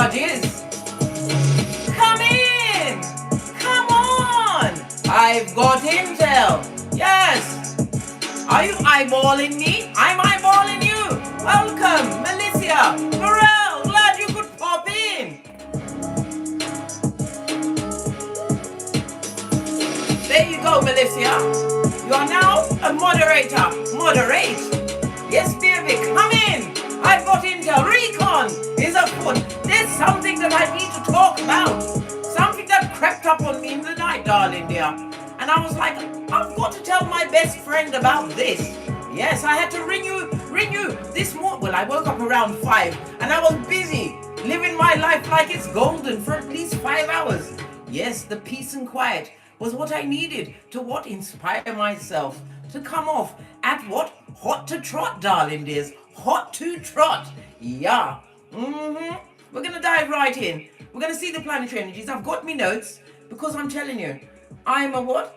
massages. Come in. Come on. I've got intel. Yes. Are you eyeballing me? I'm eyeballing you. Welcome, Melissa. Morel, glad you could pop in. There you go, Melissa. You are now a moderator. Moderate. Yes, baby, come in. I've got intel. Recon is afoot. There's something that I need to talk about. Something that crept up on me in the night, darling dear. And I was like, I've got to tell my best friend about this. Yes, I had to ring you this morning. Well, I woke up around 5 and I was busy living my life like it's golden for at least 5 hours. Yes, the peace and quiet was what I needed to inspire myself to come off at hot to trot, darling dears. Hot to trot. Yeah. We're going to dive right in. We're going to see the planetary energies. I've got me notes because I'm telling you, I'm a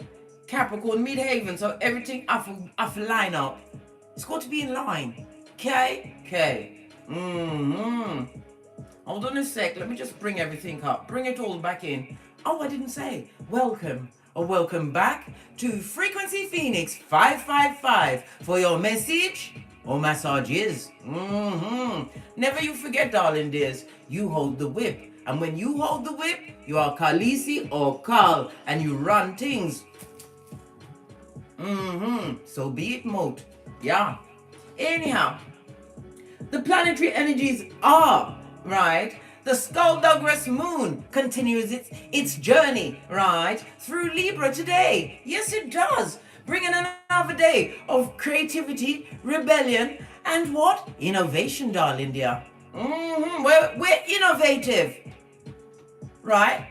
Capricorn, mid-haven, so everything off line up. It's got to be in line. Okay. Hold on a sec. Let me just bring everything up. Bring it all back in. Oh, I didn't say. Welcome back to Frequency Phoenix 555 for your message or massages. Never you forget, darling dears, you hold the whip. And when you hold the whip, you are Khaleesi or Khal, and you run things. So be it, moat. Yeah. Anyhow, the planetary energies are, right? The Skullduggerous moon continues its journey, right, through Libra today. Yes, it does. Bringing another day of creativity, rebellion, and innovation, darling dear. We're innovative, right?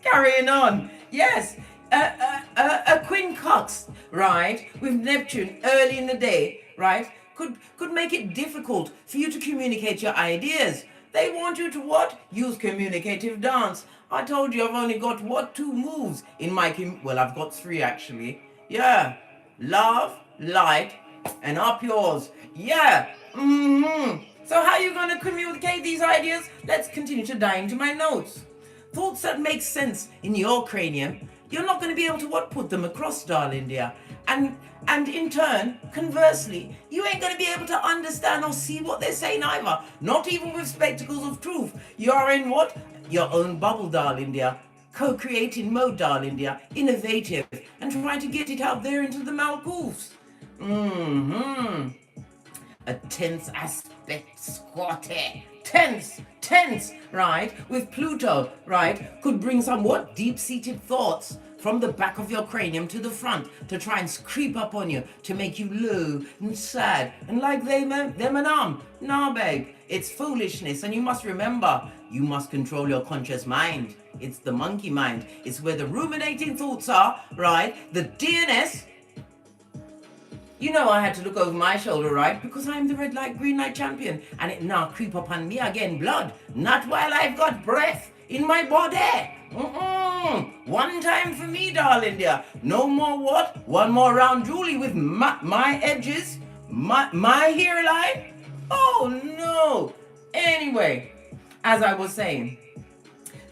Carrying on. Yes, a quincunx, right, with Neptune early in the day, right, could make it difficult for you to communicate your ideas. They want you to use communicative dance. I told you I've only got 2 moves in my well, I've got 3 actually. Yeah. Love, light, and up yours. Yeah. So how are you going to communicate these ideas? Let's continue to dive into my notes. Thoughts that make sense in your cranium, you're not going to be able to put them across, darling dear. And in turn, conversely, you ain't going to be able to understand or see what they're saying either. Not even with spectacles of truth. You're in your own bubble, darling dear. Co-creating mode, darling dear. Innovative. And trying to get it out there into the malcoofs. A tense aspect, squatty. Tense, right? With Pluto, right? Could bring some deep-seated thoughts from the back of your cranium to the front to try and creep up on you, to make you low and sad and like them and Nah, babe, it's foolishness. And you must remember, you must control your conscious mind. It's the monkey mind. It's where the ruminating thoughts are, right? The DNS. You know I had to look over my shoulder, right? Because I'm the red light, green light champion. And it now creep upon me again, blood. Not while I've got breath in my body. One time for me, darling dear. No more one more round Julie with my edges, my hairline. Oh no. Anyway, as I was saying,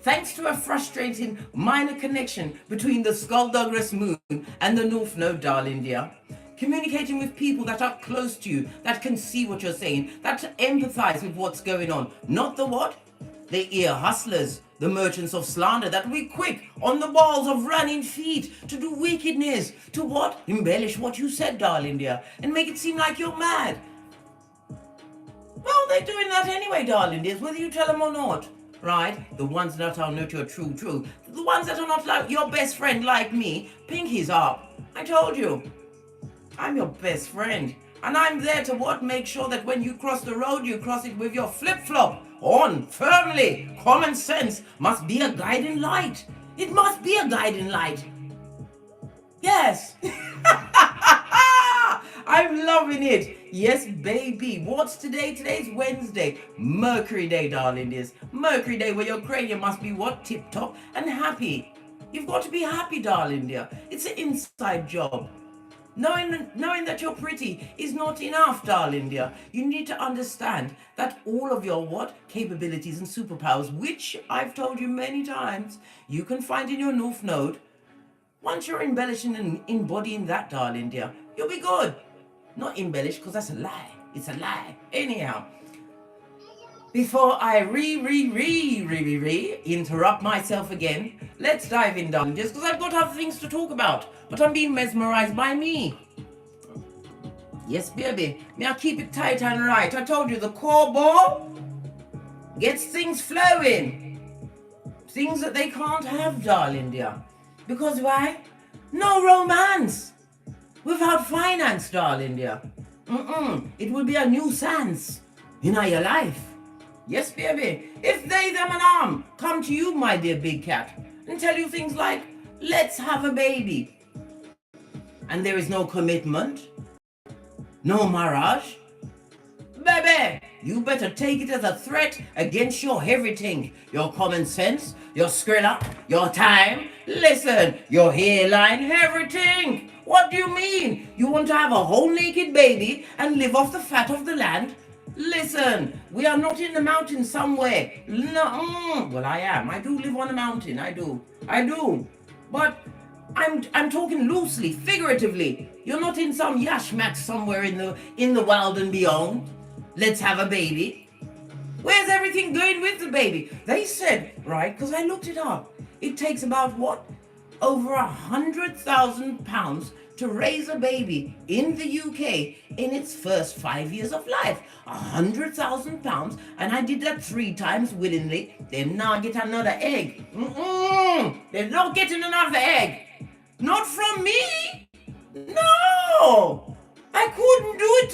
thanks to a frustrating minor connection between the Skullduggerous moon and the North Node, darling dear, communicating with people that are close to you, that can see what you're saying, that empathize with what's going on. Not the ear hustlers, the merchants of slander that will be quick on the balls of running feet to do wickedness, to embellish what you said, darling dear, and make it seem like you're mad. Well, they're doing that anyway, darling dears, whether you tell them or not, right? The ones that are not your true. The ones that are not like your best friend like me, pinkies up. I told you. I'm your best friend. And I'm there to make sure that when you cross the road, you cross it with your flip-flop on firmly. Common sense must be a guiding light. It must be a guiding light. Yes. I'm loving it. Yes, baby. What's today? Today's Wednesday. Mercury Day, darling dears. Mercury Day where your cranium must be tip-top and happy. You've got to be happy, darling dear. It's an inside job. Knowing that you're pretty is not enough, darling dear. You need to understand that all of your what? Capabilities and superpowers, which I've told you many times, you can find in your North Node. Once you're embellishing and embodying that, darling dear, you'll be good. Not embellish, because that's a lie. It's a lie. Anyhow, before I interrupt myself again, let's dive in, darling, just because I've got other things to talk about, but I'm being mesmerized by me. Yes, baby, may I keep it tight and right. I told you the core ball gets things flowing. Things that they can't have, darling dear. Because why? No romance without finance, darling dear. It will be a nuisance in your life. Yes, baby. If they, them, and come to you, my dear big cat, and tell you things like, let's have a baby, and there is no commitment, no marriage, baby, you better take it as a threat against your everything, your common sense, your skrilla, your time, listen, your hairline, everything. What do you mean? You want to have a whole naked baby and live off the fat of the land? Listen, we are not in the mountain somewhere. No, well, I am. I do live on a mountain. I do. But I'm talking loosely, figuratively. You're not in some yashmak somewhere in the wild and beyond. Let's have a baby. Where's everything going with the baby? They said, right, because I looked it up, it takes about what? Over £100,000 to raise a baby in the UK in its first 5 years of life. £100,000, and I did that 3 times willingly. They now get another egg. They're not getting another egg. Not from me. No, I couldn't do it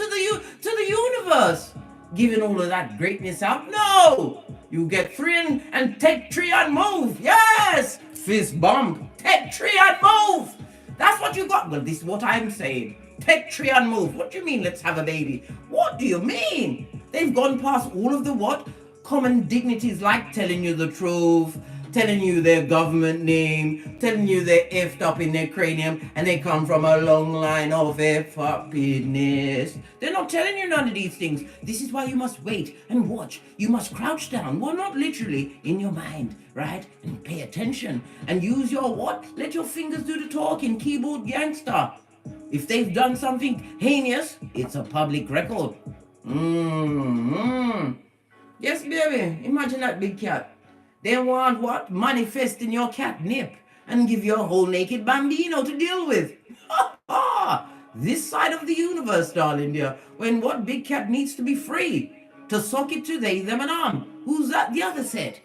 to the universe. Giving all of that greatness out. No, you get 3 and take 3 and move. Yes, fist bump. Take 3 and move. That's what you got. Well, this is what I'm saying. Take 3 and move. What do you mean, let's have a baby? What do you mean? They've gone past all of the what? Common dignities like telling you the truth, telling you their government name, telling you they're effed up in their cranium and they come from a long line of F-uppiness. They're not telling you none of these things. This is why you must wait and watch. You must crouch down. Well, not literally, in your mind, right? And pay attention and use your what? Let your fingers do the talking, keyboard gangster. If they've done something heinous, it's a public record. Yes, baby. Imagine that big cat. They want what? Manifest in your catnip and give you a whole naked bambino to deal with. This side of the universe, darling dear, when what big cat needs to be free to suck it to they, them, and Who's that? The other set.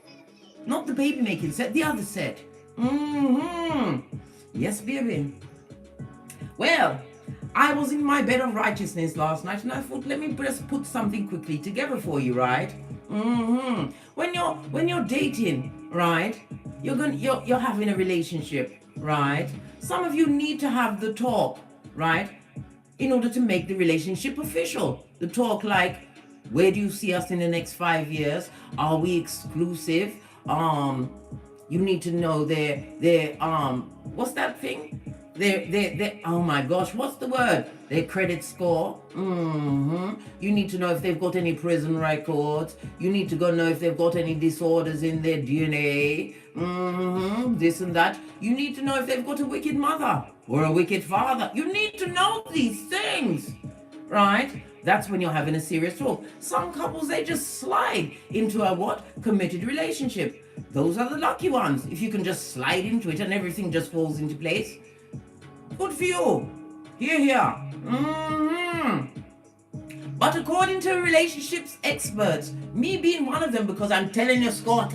Not the baby making set, the other set. Yes, baby. Well, I was in my bed of righteousness last night and I thought, let me just put something quickly together for you, right? When you're dating, right? You're having a relationship, right? Some of you need to have the talk, right? In order to make the relationship official. The talk like, where do you see us in the next 5 years? Are we exclusive? You need to know their what's that thing? Their oh my gosh, what's the word? Their credit score. You need to know if they've got any prison records. You need to go know if they've got any disorders in their DNA. This and that. You need to know if they've got a wicked mother or a wicked father. You need to know these things, right? That's when you're having a serious talk. Some couples, they just slide into a what? Committed relationship. Those are the lucky ones. If you can just slide into it and everything just falls into place. Good for you. Here. But according to relationships experts, me being one of them, because I'm telling you, Scott,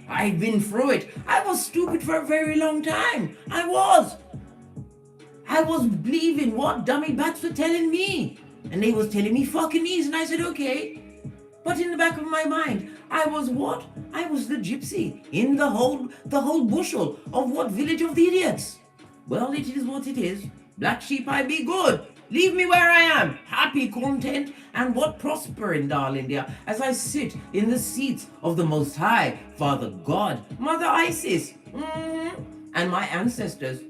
I've been through it. I was stupid for a very long time. I was believing what dummy bats were telling me. And they was telling me fucking these, and I said, okay. But in the back of my mind, I was what? I was the gypsy in the whole bushel of what? Village of the idiots. Well, it is what it is. Black sheep, I be good. Leave me where I am, happy, content, and what prospering, darling dear, as I sit in the seats of the Most High, Father God, Mother Isis, and my ancestors.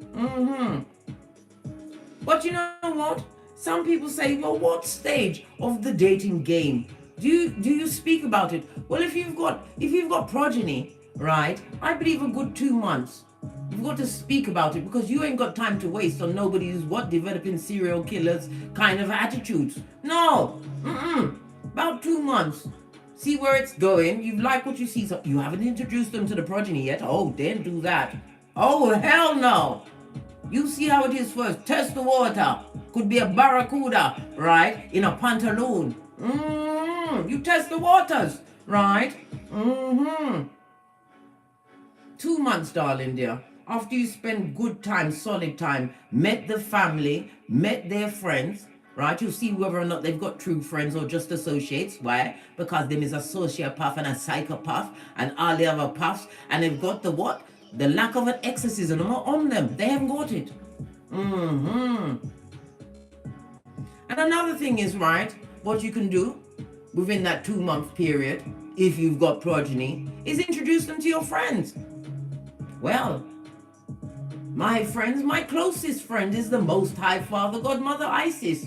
But you know what? Some people say, well, what stage of the dating game do you speak about it? Well, if you've got progeny, right? I believe a good 2 months. You've got to speak about it because you ain't got time to waste on nobody who's developing serial killers kind of attitudes. No, about 2 months. See where it's going. You like what you see. So you haven't introduced them to the progeny yet. Oh, don't do that. Oh, hell no. You see how it is first. Test the water. Could be a barracuda, right? In a pantaloon. You test the waters, right? 2 months, darling dear. After you spend good time, solid time, met the family, met their friends, right? You'll see whether or not they've got true friends or just associates. Why? Because them is a sociopath and a psychopath and all the other paths, and they've got the what? The lack of an exorcism on them. They haven't got it. And another thing is, right, what you can do within that 2 month period, if you've got progeny, is introduce them to your friends. Well, my friends, my closest friend is the Most High Father, Godmother Isis.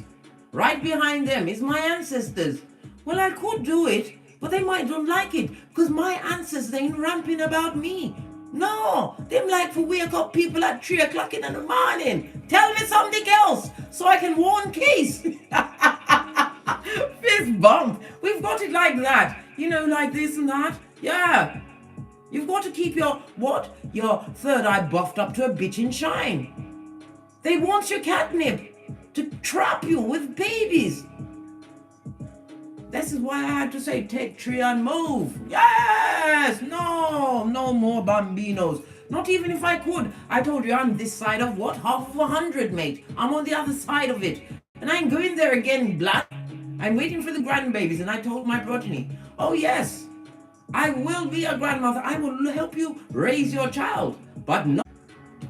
Right behind them is my ancestors. Well, I could do it, but they might don't like it because my ancestors ain't ramping about me. No, them like to wake up people at 3 o'clock in the morning. Tell me something else so I can warn case. Fist bump. We've got it like that. You know, like this and that. Yeah. You've got to keep your third eye buffed up to a bitchin' shine. They want your catnip to trap you with babies. This is why I had to say take tree and move. Yes! No more bambinos. Not even if I could. I told you I'm this side of what? Half of 100, mate. I'm on the other side of it. And I ain't going there again, blood. I'm waiting for the grandbabies, and I told my progeny, oh yes, I will be a grandmother. I will help you raise your child. But no.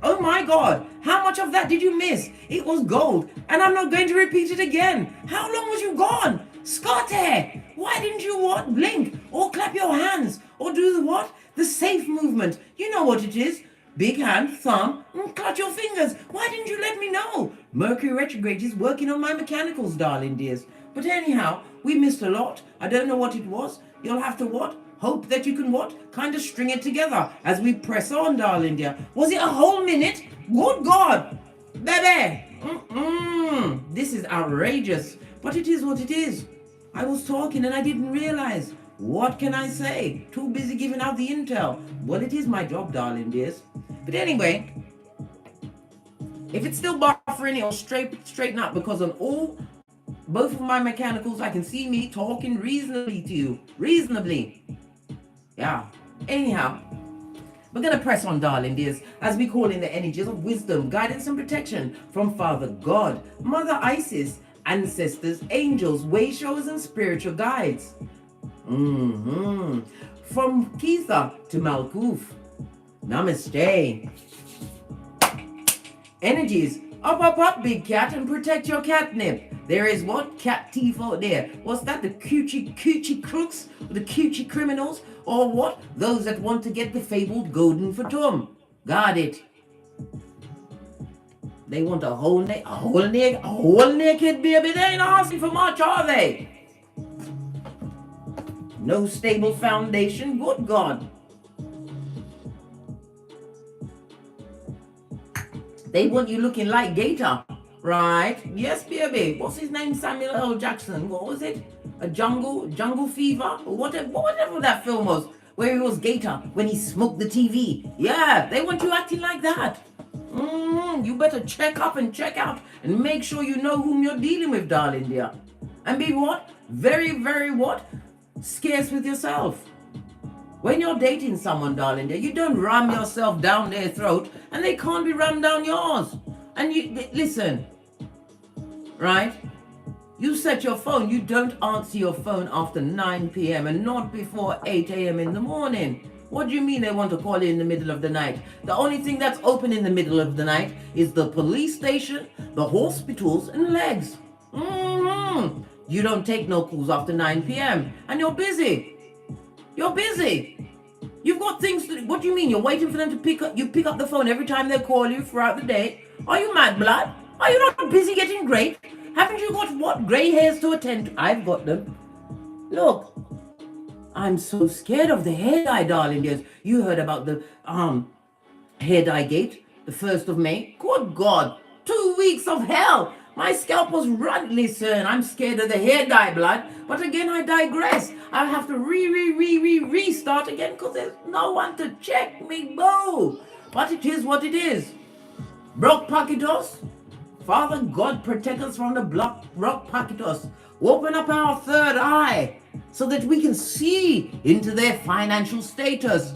Oh my God, how much of that did you miss? It was gold, and I'm not going to repeat it again. How long was you gone? Scotty, why didn't you blink or clap your hands or do the safe movement? You know what it is. Big hand, thumb, and clutch your fingers. Why didn't you let me know? Mercury retrograde is working on my mechanicals, darling dears. But anyhow, we missed a lot. I don't know what it was. You'll have to hope that you can kind of string it together as we press on, darling dear. Was it a whole minute? Good God, baby. This is outrageous, but it is what it is. I was talking and I didn't realize. What can I say? Too busy giving out the intel. Well, it is my job, darling dears. But anyway, if it's still buffering, it'll straighten up because on both of my mechanicals, I can see me talking reasonably to you. Reasonably. Yeah. Anyhow, we're going to press on, darling dears, as we call in the energies of wisdom, guidance, and protection from Father God, Mother Isis, ancestors, angels, way showers, and spiritual guides. From Keitha to Malkuth. Namaste. Energies. Up, big cat, and protect your catnip. There is cat teeth out there. What's that? The coochie crooks? The coochie criminals? Or what? Those that want to get the fabled golden fatum. Got it. They want a whole naked baby. They ain't asking for much, are they? No stable foundation. Good God. They want you looking like Gator, right? Yes, baby. What's his name? Samuel L. Jackson. What was it? A Jungle Fever? Or whatever that film was, where he was Gator when he smoked the TV. Yeah, they want you acting like that. You better check up and check out and make sure you know whom you're dealing with, darling dear. And be very, very scarce with yourself. When you're dating someone, darling dear, you don't ram yourself down their throat and they can't be rammed down yours. And listen, right? You set your phone, you don't answer your phone after 9 p.m. and not before 8 a.m. in the morning. What do you mean they want to call you in the middle of the night? The only thing that's open in the middle of the night is the police station, the hospitals, and legs. You don't take no calls after 9 p.m. and you're busy. You're busy. You've got things to do. What do you mean? You're waiting for them to pick up the phone every time they call you throughout the day? Are you mad, blood? Are you not busy getting great? Haven't you got what? Grey hairs to attend to? I've got them. Look, I'm so scared of the hair dye, darling. Yes, you heard about the hair dye gate, the 1st of May. Good God, 2 weeks of hell. My scalp was run. Listen, I'm scared of the hair dye, blood. But again, I digress. I have to restart again because there's no one to check me, boo. But it is what it is. Brock Pocketos, Father God, protect us from the rock Pocketos. Open up our third eye so that we can see into their financial status.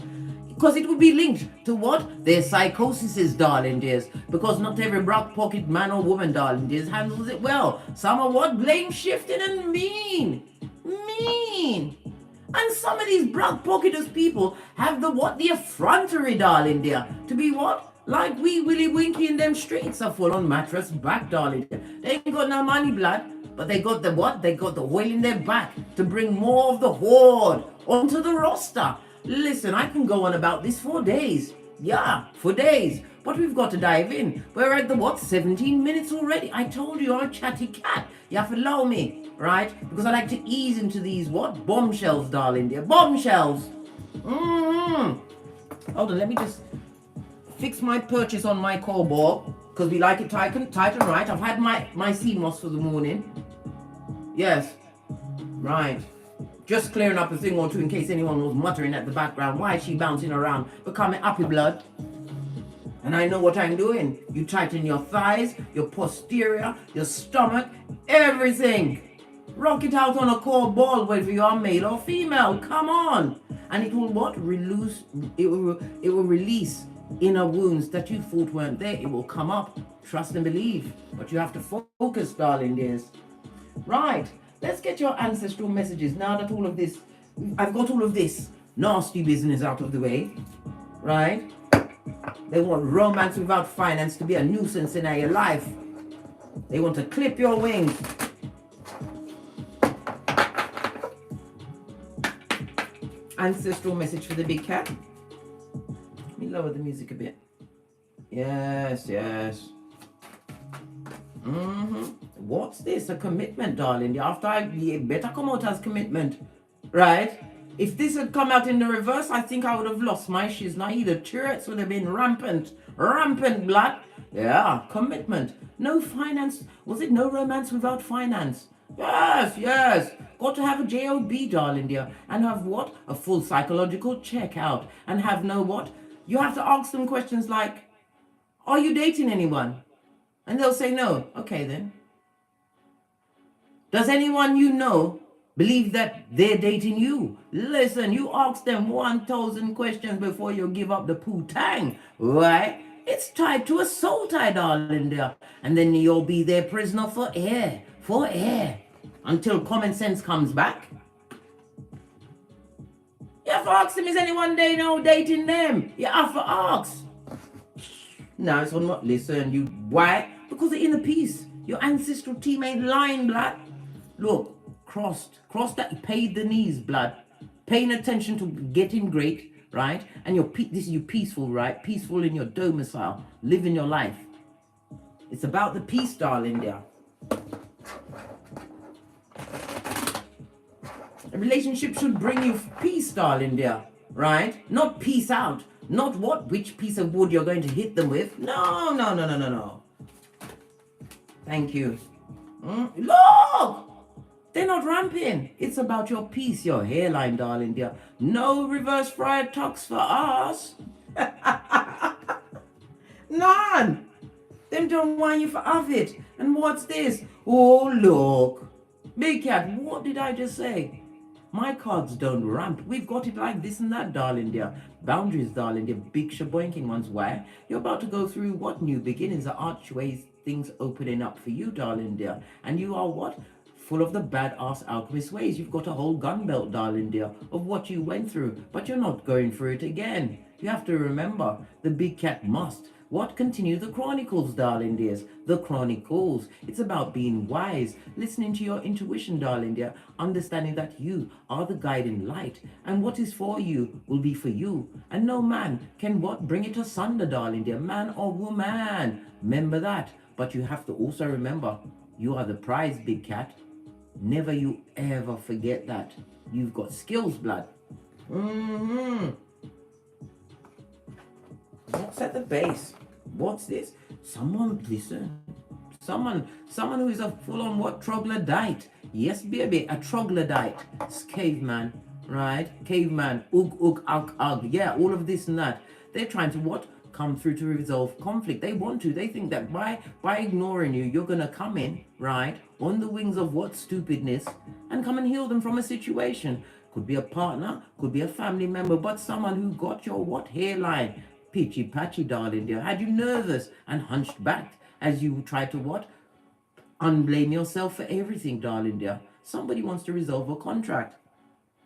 Because it would be linked to what? Their psychoses, darling dears. Because not every brock pocket man or woman, darling dears, handles it well. Some are what? Blame shifting and mean. And some of these brock pocketers people have the what? The effrontery, darling dear. To be what? Like we Willy Winky in them streets, a full on mattress back, darling. They ain't got no money, blood, but they got the what? They got the oil in their back to bring more of the horde onto the roster. Listen, I can go on about this for days. Yeah, for days. But we've got to dive in. We're at the what? 17 minutes already. I told you I'm a chatty cat. You have to allow me, right? Because I like to ease into these what? Bombshells, darling dear. Bombshells. Hold on, let me just fix my purchase on my core ball because we like it tight and right. I've had my sea moss for the morning. Yes, right. Just clearing up a thing or two in case anyone was muttering at the background. Why is she bouncing around, becoming uppy blood? And I know what I'm doing. You tighten your thighs, your posterior, your stomach, everything. Rock it out on a core ball, whether you are male or female. Come on. And it will what? It will release inner wounds that you thought weren't there. It will come up. Trust and believe. But you have to focus, darling dears. Right. Let's get your ancestral messages now that I've got all of this nasty business out of the way. Right? They want romance without finance to be a nuisance in your life. They want to clip your wings. Ancestral message for the big cat. Let me lower the music a bit. Yes. What's this? A commitment, darling. After it better come out as commitment. Right? If this had come out in the reverse, I think I would have lost my shizna. Either Tourette's would have been rampant blood. Yeah, commitment. No finance. Was it no romance without finance? Yes. Got to have a job, darling dear. And have what? A full psychological check out. And have no what? You have to ask them questions like, are you dating anyone? And they'll say no. Okay then. Does anyone you know believe that they're dating you? Listen, you ask them 1,000 questions before you give up the poo-tang, right? It's tied to a soul tie, darling dear. And then you'll be their prisoner for air, until common sense comes back. You have to ask them, is anyone they know dating them? You have to ask. No, it's not. Listen, you, why? Because the inner peace. Your ancestral team ain't lying, blood. Look, cross that, paid the knees, blood. Paying attention to getting great, right? And this is you peaceful, right? Peaceful in your domicile, living your life. It's about the peace, darling dear. A relationship should bring you peace, darling dear, right? Not peace out. Not which piece of wood you're going to hit them with. No. Thank you. Look! They're not ramping. It's about your peace, your hairline, darling dear. No reverse fried tux for us. None. Them don't want you for of it. And what's this? Oh, look. Big cat, what did I just say? My cards don't ramp. We've got it like this and that, darling dear. Boundaries, darling dear. Big shaboinking ones. Why? You're about to go through what? New beginnings, the archways, things opening up for you, darling dear. And you are what? Full of the badass alchemist ways. You've got a whole gun belt, darling dear, of what you went through. But you're not going through it again. You have to remember, the big cat must. What? Continue the chronicles, darling dears. The chronicles. It's about being wise, listening to your intuition, darling dear, understanding that you are the guiding light, and what is for you will be for you. And no man can what? Bring it asunder, darling dear, man or woman. Remember that. But you have to also remember, you are the prize, big cat. Never you ever forget that. You've got skills, blood. What's at the base? What's this? Someone, listen. Someone who is a full-on what? Troglodyte. Yes, baby, a troglodyte. It's caveman, right? Caveman, ugg. Yeah, all of this and that. They're trying to what? Come through to resolve conflict. They want to. They think that by ignoring you, you're gonna come in, right, on the wings of what? Stupidness, and come and heal them from a situation. Could be a partner, could be a family member, but someone who got your what? Hairline. Peachy patchy, darling dear. Had you nervous and hunched back as you tried to what? Unblame yourself for everything, darling dear. Somebody wants to resolve a contract.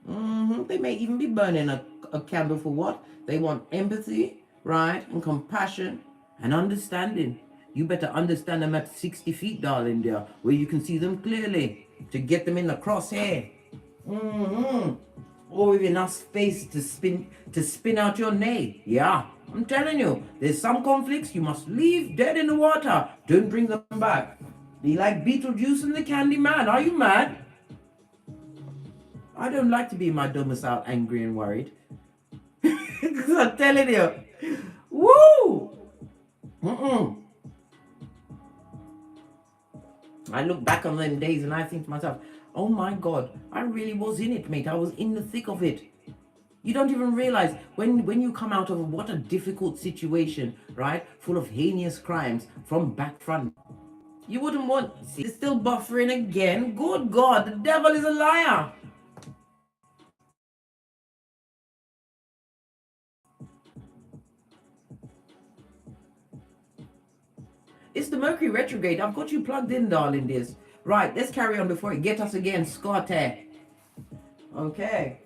They may even be burning a candle for what? They want empathy, right? And compassion and understanding. You better understand them at 60 feet, darling dear, where you can see them clearly to get them in the crosshair. Or with enough space to spin out your nay. Yeah, I'm telling you, there's some conflicts you must leave dead in the water. Don't bring them back. Be like Beetlejuice and the Candy Man. Are you mad? I don't like to be in my domicile angry and worried. Because I'm telling you. Woo! I look back on them days and I think to myself, oh my God, I really was in it, mate. I was in the thick of it. You don't even realize when you come out of what a difficult situation, right? Full of heinous crimes from back front. You wouldn't want, see, it's still buffering again. Good God, the devil is a liar. It's the Mercury retrograde. I've got you plugged in, darling, this. Right, let's carry on before it gets us again, Scotty. Okay.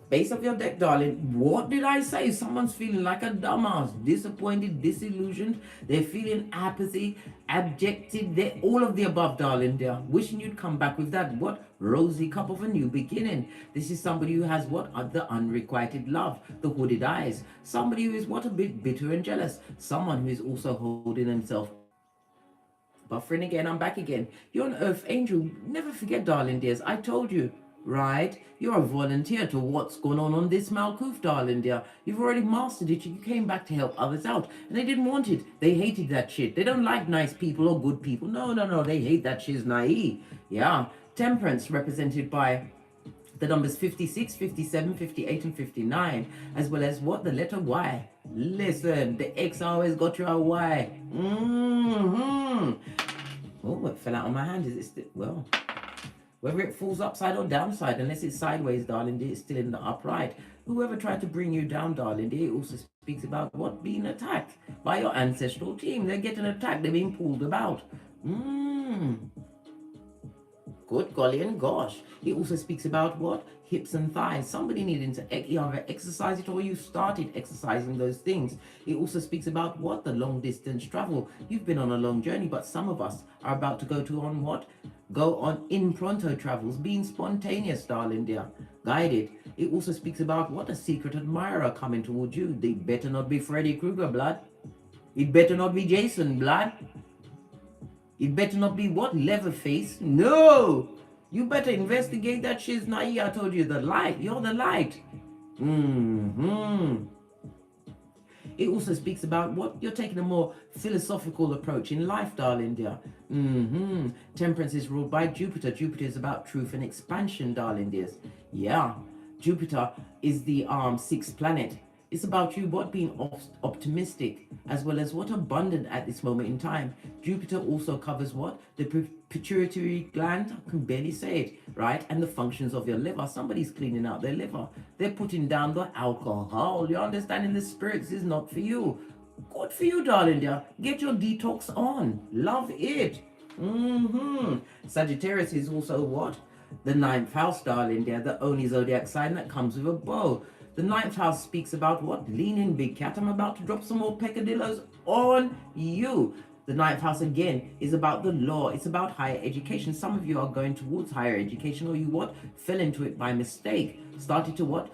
Base of your deck, darling. What did I say? Someone's feeling like a dumbass, disappointed, disillusioned. They're feeling apathy, abjected. They're all of the above, darling. They're wishing you'd come back with that, what? Rosy cup of a new beginning. This is somebody who has what? The unrequited love, the hooded eyes. Somebody who is what? A bit bitter and jealous. Someone who is also holding himself. Buffering again, I'm back again. You're an earth angel. Never forget, darling dears. I told you. Right? You're a volunteer to what's going on this Malkuth, darling dear. You've already mastered it. You came back to help others out. And they didn't want it. They hated that shit. They don't like nice people or good people. No. They hate that shit's naive. Yeah. Temperance represented by the numbers 56, 57, 58, and 59. As well as what? The letter Y. Listen, the X always got you a Y. Oh, it fell out of my hand. Is it still? Well, whether it falls upside or downside, unless it's sideways, darling dear, it's still in the upright. Whoever tried to bring you down, darling dear, also speaks about what? Being attacked by your ancestral team. They're getting attacked. They're being pulled about. Good golly and gosh. It also speaks about what? Hips and thighs. Somebody needing to either exercise it or you started exercising those things. It also speaks about what? The long distance travel. You've been on a long journey, but some of us are about to go on what? Go on in pronto travels, being spontaneous, darling dear. Guided. It also speaks about what? A secret admirer coming towards you. They better not be Freddy Krueger, blood. It better not be Jason, blood. It better not be what? Leatherface? No! You better investigate that shit. Naive, I told you, the light. You're the light. It also speaks about what? You're taking a more philosophical approach in life, darling dear. Temperance is ruled by Jupiter. Jupiter is about truth and expansion, darling dears. Yeah. Jupiter is the sixth planet. It's about you what? Being optimistic, as well as what? Abundant at this moment in time. Jupiter also covers what? The pituitary gland. I can barely say it, right? And the functions of your liver. Somebody's cleaning out their liver. They're putting down the alcohol. You're understanding the spirits is not for you. Good for you, darling dear. Get your detox on. Love it. Sagittarius is also what? The ninth house, darling dear. The only zodiac sign that comes with a bow. The ninth house speaks about what? Lean in, big cat. I'm about to drop some more peccadillos on you. The ninth house again is about the law. It's about higher education. Some of you are going towards higher education, or you what? Fell into it by mistake. Started to what?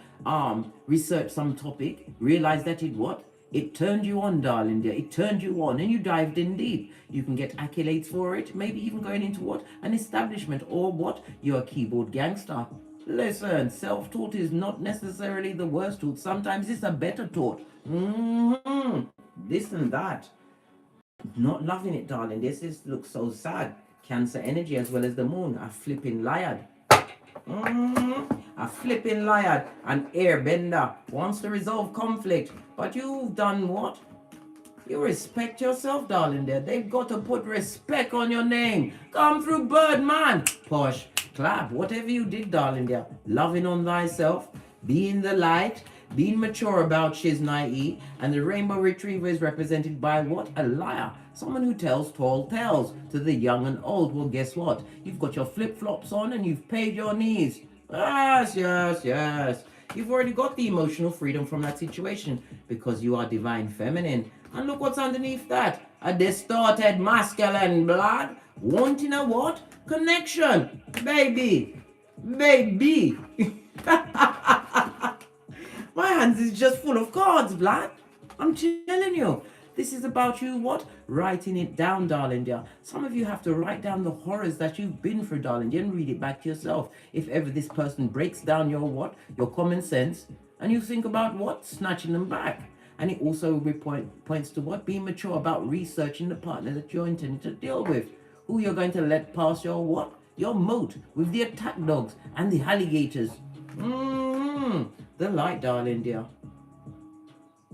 Research some topic. Realize that it what? It turned you on, darling dear. It turned you on and you dived in deep. You can get accolades for it, maybe even going into what? An establishment or what? You're a keyboard gangster. Listen, self-taught is not necessarily the worst taught. Sometimes it's a better taught. This and that. Not loving it, darling. Looks so sad. Cancer energy as well as the moon. A flipping liar. A flipping liar, an airbender, wants to resolve conflict. But you've done what? You respect yourself, darling dear. They've got to put respect on your name. Come through, Birdman. Posh, clap, whatever you did, darling dear. Loving on thyself, being the light, being mature about Shiznai, and the rainbow retriever is represented by what? A liar. Someone who tells tall tales to the young and old. Well, guess what? You've got your flip-flops on and you've paid your knees. Yes, yes, yes. You've already got the emotional freedom from that situation because you are divine feminine. And look what's underneath that. A distorted masculine blood wanting a what? Connection. Baby. Baby. My hands is just full of cards, blood. I'm telling you. This is about you, what? Writing it down, darling dear. Some of you have to write down the horrors that you've been through, darling dear, and read it back to yourself. If ever this person breaks down your what? Your common sense, and you think about what? Snatching them back. And it also points to what? Being mature about researching the partner that you're intending to deal with. Who you're going to let pass your what? Your moat with the attack dogs and the alligators. The light, darling dear.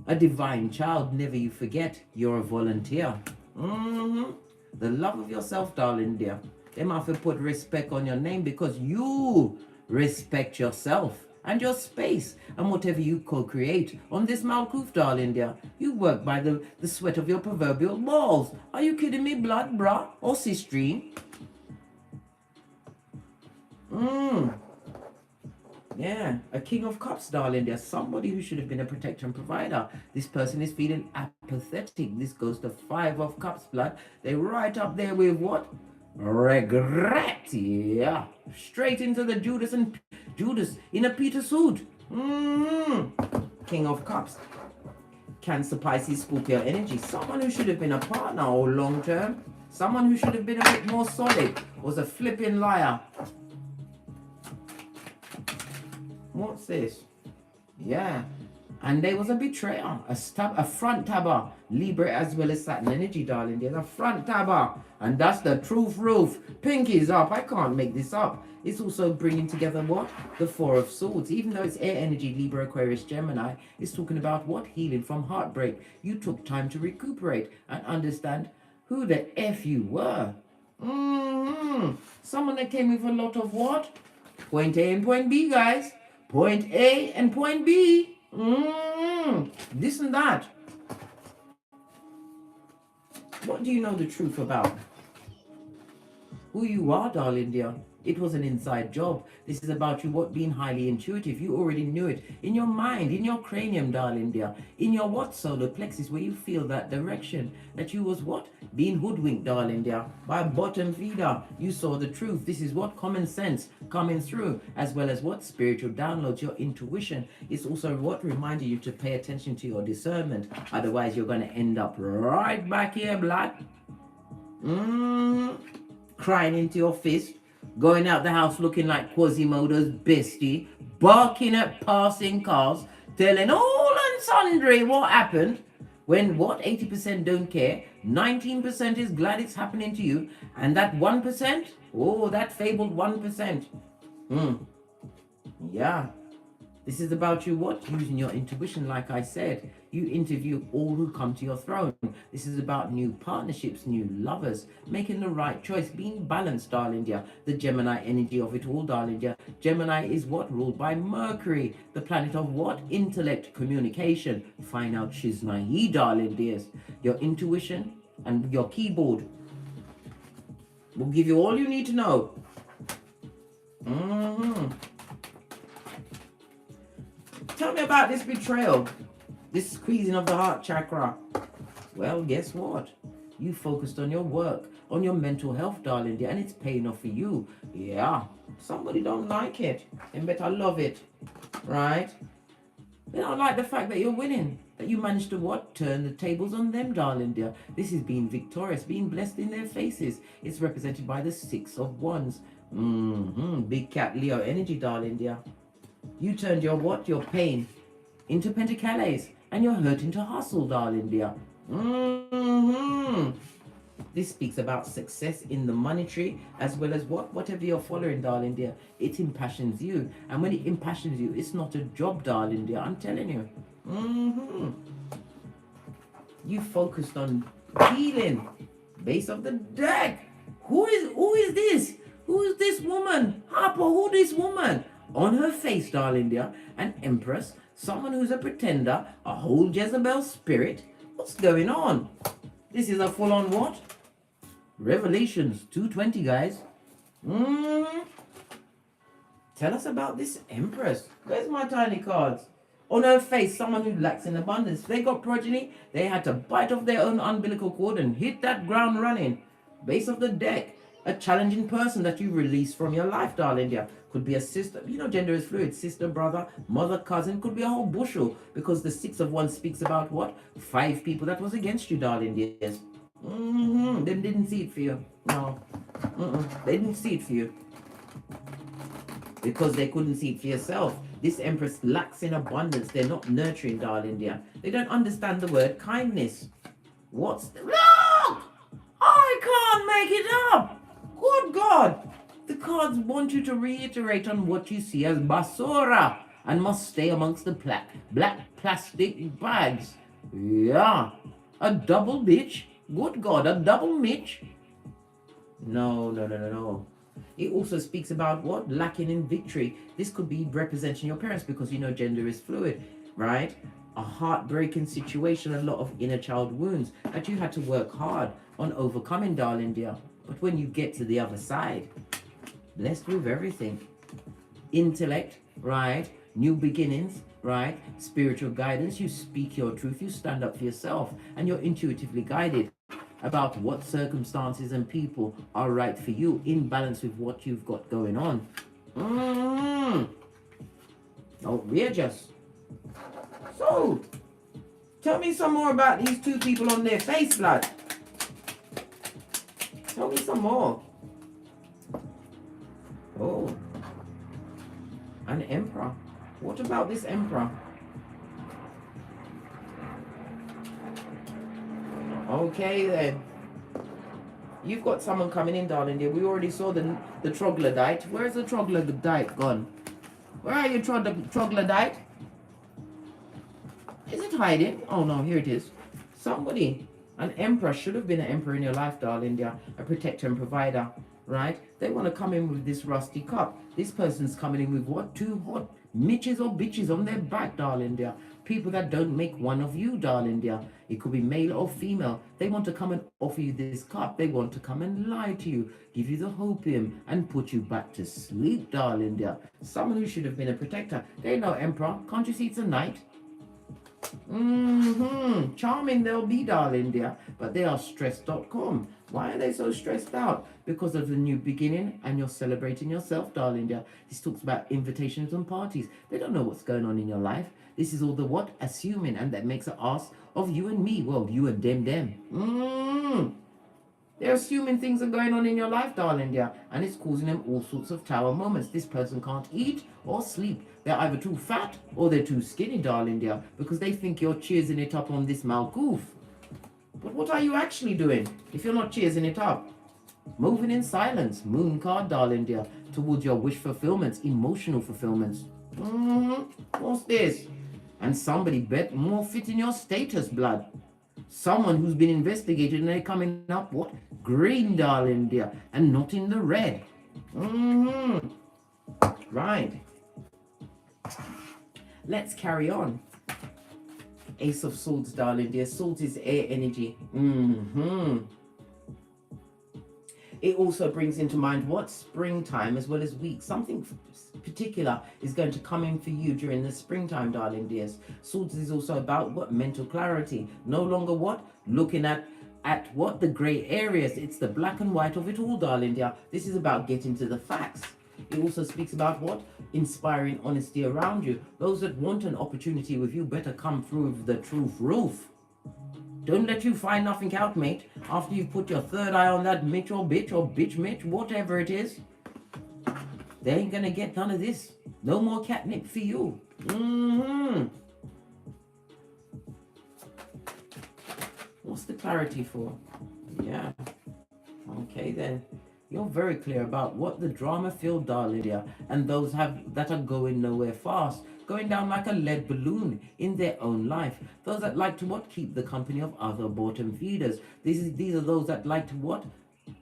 A divine child, never you forget, you're a volunteer. The love of yourself, darling dear. They might have put respect on your name because you respect yourself and your space and whatever you co-create. On this Malkuth, darling dear, you work by the sweat of your proverbial balls. Are you kidding me, blood, brah, or sistrine? Yeah, a king of cups, darling. There's somebody who should have been a protector and provider. This person is feeling apathetic. This goes to 5 of cups, blood. They're right up there with what? Regret. Yeah. Straight into the Judas in a Peter suit. King of cups. Cancer, Pisces, Scorpio energy. Someone who should have been a partner or long term. Someone who should have been a bit more solid was a flipping liar. What's this? Yeah. And there was a betrayer, a front tabber, Libra as well as Saturn energy, darling. There's a front tabber, and that's the truth roof. Pinky's up. I can't make this up. It's also bringing together what? The 4 of Swords. Even though it's air energy, Libra, Aquarius, Gemini, it's talking about what? Healing from heartbreak. You took time to recuperate and understand who the F you were. Someone that came with a lot of what? Point A and point B, guys. Point A and point B. This and that. What do you know the truth about? Who you are, darling dear. It was an inside job. This is about you what? Being highly intuitive. You already knew it. In your mind, in your cranium, darling dear. In your what? Solar plexus, where you feel that direction. That you was what? Being hoodwinked, darling dear. By a bottom feeder. You saw the truth. This is what? Common sense coming through. As well as what? Spiritual downloads, your intuition. It's also what? Reminding you to pay attention to your discernment. Otherwise, you're going to end up right back here, blood. Crying into your fist. Going out the house looking like Quasimodo's bestie, barking at passing cars, telling all and sundry what happened, when what? 80% don't care, 19% is glad it's happening to you, and that 1%, oh, that fabled 1%. Yeah. This is about you what? Using your intuition, like I said. You interview all who come to your throne. This is about new partnerships, new lovers, making the right choice, being balanced, darling dear. The Gemini energy of it all, darling dear. Gemini is what? Ruled by Mercury, the planet of what? Intellect, communication. Find out Shiznai, darling dears. Your intuition and your keyboard will give you all you need to know. Tell me about this betrayal, this squeezing of the heart chakra. Well, guess what? You focused on your work, on your mental health, darling dear, and it's paying off for you. Yeah, somebody don't like it and better love it, right? They don't like the fact that you're winning, that you managed to what? Turn the tables on them, darling dear. This is being victorious, being blessed in their faces. It's represented by the Six of Wands. Big cat Leo energy, darling dear. You turned your what? Your pain into pentacles, and your hurt into hustle, darling dear. This speaks about success in the monetary as well as whatever you're following, darling dear. It impassions you, and when it impassions you, it's not a job, darling dear. I'm telling you. You focused on healing. Base of the deck. Who is this? Who is this woman? Harper, who this woman? On her face, darling dear, an empress, someone who's a pretender, a whole Jezebel spirit. What's going on? This is a full-on what? Revelations 2:20, guys. Tell us about this empress. Where's my tiny cards? On her face, someone who lacks in abundance. They got progeny. They had to bite off their own umbilical cord and hit that ground running. Base of the deck. A challenging person that you release from your life, darling dear. Could be a sister. You know, gender is fluid. Sister, brother, mother, cousin. Could be a whole bushel. Because the Six of Wands speaks about what? 5 people that was against you, darling dears. They didn't see it for you. No. They didn't see it for you. Because they couldn't see it for yourself. This empress lacks in abundance. They're not nurturing, darling dear. They don't understand the word kindness. What's the... Look! I can't make it up! Good God! The cards want you to reiterate on what you see as basura and must stay amongst the black plastic bags. Yeah. A double bitch? Good God, a double Mitch? No. It also speaks about what? Lacking in victory. This could be representing your parents because you know gender is fluid, right? A heartbreaking situation, a lot of inner child wounds that you had to work hard on overcoming, darling dear. But when you get to the other side, blessed with everything. Intellect, right? New beginnings, right? Spiritual guidance. You speak your truth. You stand up for yourself. And you're intuitively guided about what circumstances and people are right for you in balance with what you've got going on. Outrageous. So, tell me some more about these 2 people on their face, blood. Tell me some more. Oh, an emperor. What about this emperor? Okay then. You've got someone coming in, darling dear. We already saw the troglodyte. Where's the troglodyte gone? Where are you, troglodyte? Is it hiding? Oh no, here it is. Somebody, an emperor, should have been an emperor in your life, darling dear. A protector and provider, right? They want to come in with this rusty cup. This person's coming in with what? 2 hot Mitches or bitches on their back, darling dear. People that don't make one of you, darling dear. It could be male or female. They want to come and offer you this cup. They want to come and lie to you, give you the hopium, and put you back to sleep, darling dear. Someone who should have been a protector. They know emperor. Can't you see it's a knight? Charming they'll be, darling dear, but they are stressed.com. Why are they so stressed out? Because of the new beginning, and you're celebrating yourself, darling dear. This talks about invitations and parties. They don't know what's going on in your life. This is all the what? Assuming, and that makes an ass of you and me. Well, you and them. They're assuming things are going on in your life, darling dear, and it's causing them all sorts of tower moments. This person can't eat or sleep. They're either too fat or they're too skinny, darling dear, because they think you're cheersing it up on this malcoof. But what are you actually doing if you're not cheersing it up? Moving in silence, moon card, darling dear, towards your wish fulfillments, emotional fulfillments. What's this? And somebody bet more fit in your status, blood. Someone who's been investigated and they're coming up, what? Green, darling dear, and not in the red. Right. Let's carry on. Ace of Swords, darling dear. Swords is air energy. It also brings into mind what? Springtime as well as week. Something particular is going to come in for you during the springtime, darling dears. Swords is also about what? Mental clarity. No longer what? Looking at what? The grey areas. It's the black and white of it all, darling dear. This is about getting to the facts. It also speaks about what? Inspiring honesty around you. Those that want an opportunity with you better come through with the truth roof. Don't let you find nothing out, mate, after you've put your third eye on that Mitch or bitch Mitch, whatever it is. They ain't gonna get none of this. No more catnip for you. What's the clarity for? Yeah. Okay then. You're very clear about what the drama filled darling dear, and those that are going nowhere fast, going down like a lead balloon in their own life. Those that like to what? Keep the company of other bottom feeders. These are those that like to what?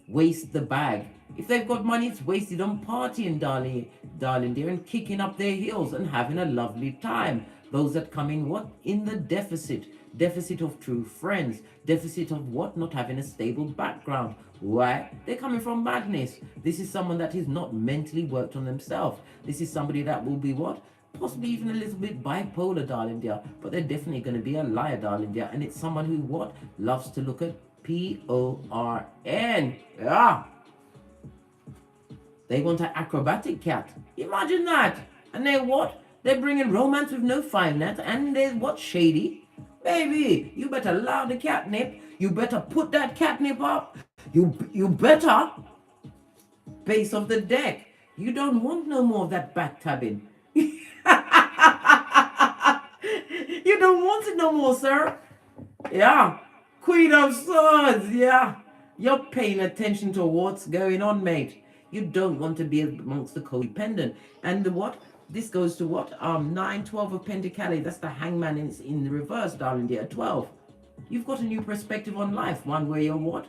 Waste the bag. If they've got money, it's wasted on partying, darling dear, and kicking up their heels and having a lovely time. Those that come in what? In the deficit of true friends, deficit of what? Not having a stable background. Why? They're coming from madness. This is someone that is not mentally worked on themselves. This is somebody that will be what? Possibly even a little bit bipolar, darling dear, but they're definitely going to be a liar, darling dear, and it's someone who what? Loves to look at PORN. Yeah. They want an acrobatic cat. Imagine that. And they're what? They're bringing romance with no finance, and there's what? Shady. Baby, you better allow the catnip. You better put that catnip up. You better. Base of the deck. You don't want no more of that backtabbing. You don't want it no more, sir. Yeah. Queen of Swords, yeah. You're paying attention to what's going on, mate. You don't want to be amongst the codependent. And the what? This goes to what? 9, 12 of Pentacles. That's the hangman in the reverse, darling dear. 12. You've got a new perspective on life. One where you're what?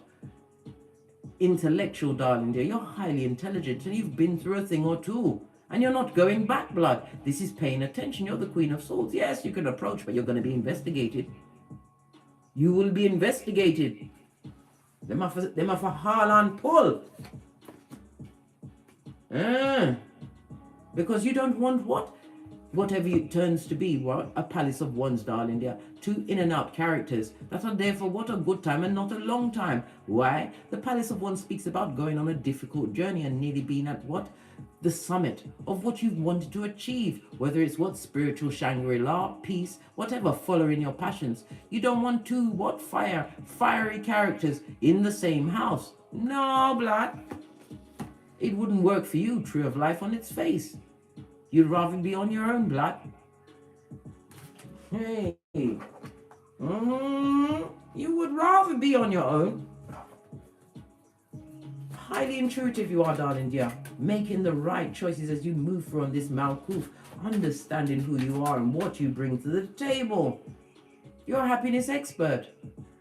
Intellectual, darling dear. You're highly intelligent and you've been through a thing or two. And you're not going back, blood. This is paying attention. You're the Queen of Swords. Yes, you can approach, but you're going to be investigated. You will be investigated. Them are for Harlan pull. Because you don't want what? Whatever it turns to be, what? A palace of wands, darling dear. 2 in and out characters that are there for what? A good time and not a long time. Why? The palace of wands speaks about going on a difficult journey and nearly being at what? The summit of what you've wanted to achieve, whether it's what? Spiritual Shangri-La, peace, whatever, following your passions. You don't want 2 what? Fiery characters in the same house. No, blood. It wouldn't work for you, Tree of Life, on its face. You'd rather be on your own, blood. Hey. You would rather be on your own. Highly intuitive you are, darling dear. Making the right choices as you move through on this Malkuth. Understanding who you are and what you bring to the table. You're a happiness expert.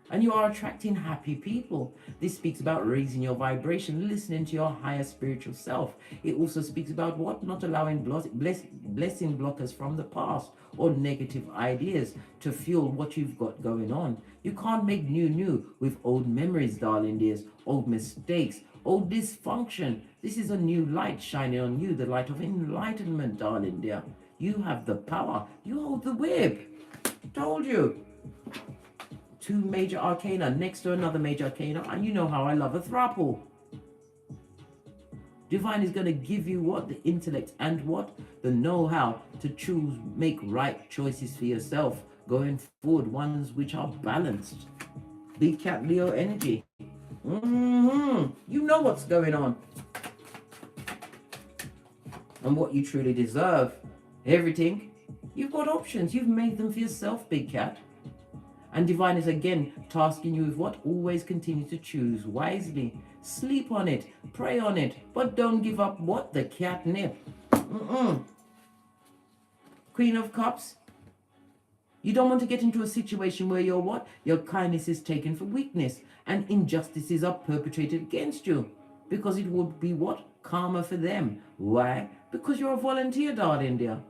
And you are attracting happy people. This speaks about raising your vibration, listening to your higher spiritual self. It also speaks about what? Not allowing blessing blockers from the past or negative ideas to fuel what you've got going on. You can't make new with old memories, darling dears, old mistakes, old dysfunction. This is a new light shining on you, the light of enlightenment, darling dear. You have the power. You hold the whip. Told you. 2 major arcana next to another major arcana, and you know how I love a throuple. Divine is going to give you what? The intellect and what? The know-how to choose, make right choices for yourself going forward, ones which are balanced. Big Cat Leo energy. You know what's going on and what you truly deserve. Everything. You've got options. You've made them for yourself, Big Cat. And Divine is again tasking you with what? Always continue to choose wisely. Sleep on it, pray on it, but don't give up what? The catnip. Queen of Cups. You don't want to get into a situation where your what? Your kindness is taken for weakness and injustices are perpetrated against you. Because it would be what? Karma for them. Why? Because you're a volunteer, darling dear.